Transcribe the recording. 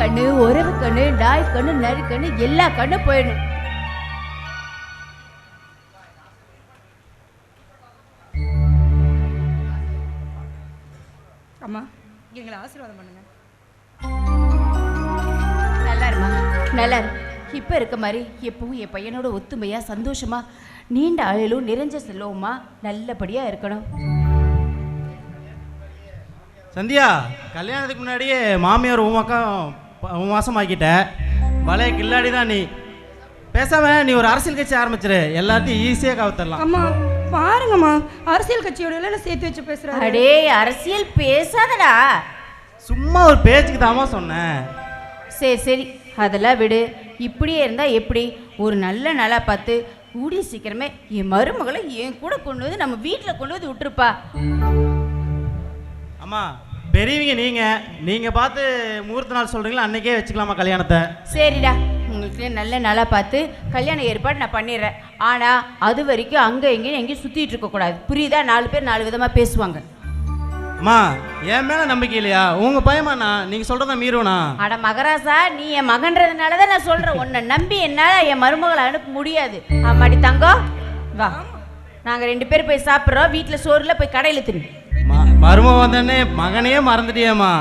கண்ணு, உறவு கண்ணு, நாய் கண்ணு, நரி கண்ணு, எல்லா கண்ணு போயிடும். அம்மா எங்களை ஆசீர்வாதம் பண்ணுங்க. நல்லா இருமா, நல்லா இரு. இப்ப இருக்க மாதிரி எப்பவும் என் பையனோட ஒத்துமையா சந்தோஷமா நீண்ட ஆயுளும் நிறைஞ்ச செல்வமா நல்லபடியா இருக்கணும். சந்தியா, கல்யாணத்துக்கு முன்னாடியே மாமியார் உன் மாசம் ஆக்கிட்ட. பழைய கில்லாடி தான் நீ. பேசாம நீ ஒரு அரசியல் கட்சி ஆரம்பிச்சிரு, எல்லாத்தையும் ஈஸியாக கவுத்தரலாம். அம்மா பாருங்கம்மா, அரசியல் கட்சியோட எல்லாம் சேர்த்து வச்சு பேசுறாரு. அடே அரசியல் பேசாதடா. சும்மா ஒரு பேச்சுக்கு தாமா சொன்னேன். சரி சரி, அதெல்லாம் விடு. இப்படியே இருந்தா எப்படி? ஒரு நல்ல நாளா பார்த்து கூடிய சீக்கிரமே என் மருமகளை என் கூட கொண்டு வந்து நம்ம வீட்டில் கொண்டு வந்து விட்டுருப்பா. அம்மா பெரியவங்க நீங்க பார்த்து முகூர்த்த நாள் சொல்றீங்களா, அன்னைக்கே வச்சுக்கலாமா கல்யாணத்தை? சரிடா, உங்களுக்கு நல்ல நாளாக பார்த்து கல்யாண ஏற்பாடு நான் பண்ணிடுறேன். ஆனால் அது வரைக்கும் அங்கே எங்கேயும் சுற்றிட்டு இருக்கக்கூடாது, புரியுதா? 4 பேர் 4 விதமாக பேசுவாங்க. அம்மா என் மேலே நம்பிக்கை இல்லையா? உங்கள் பையமாண்ணா, நீங்கள் சொல்கிறத மீறுவண்ணா? அட மகராசா, நீ என் மகன்றதுனால தான் நான் சொல்கிறேன். உன்னை நம்பி என்னால் என் மருமகளை அனுப்ப முடியாது. ஆமாடி தங்கம், வா, நாங்கள் 2 பேர் போய் சாப்பிட்றோம். வீட்டில் சோறுல போய் கடையில் தின்னு. மருமக வந்தோடனே மகனையே மறந்துட்டியேம்மா.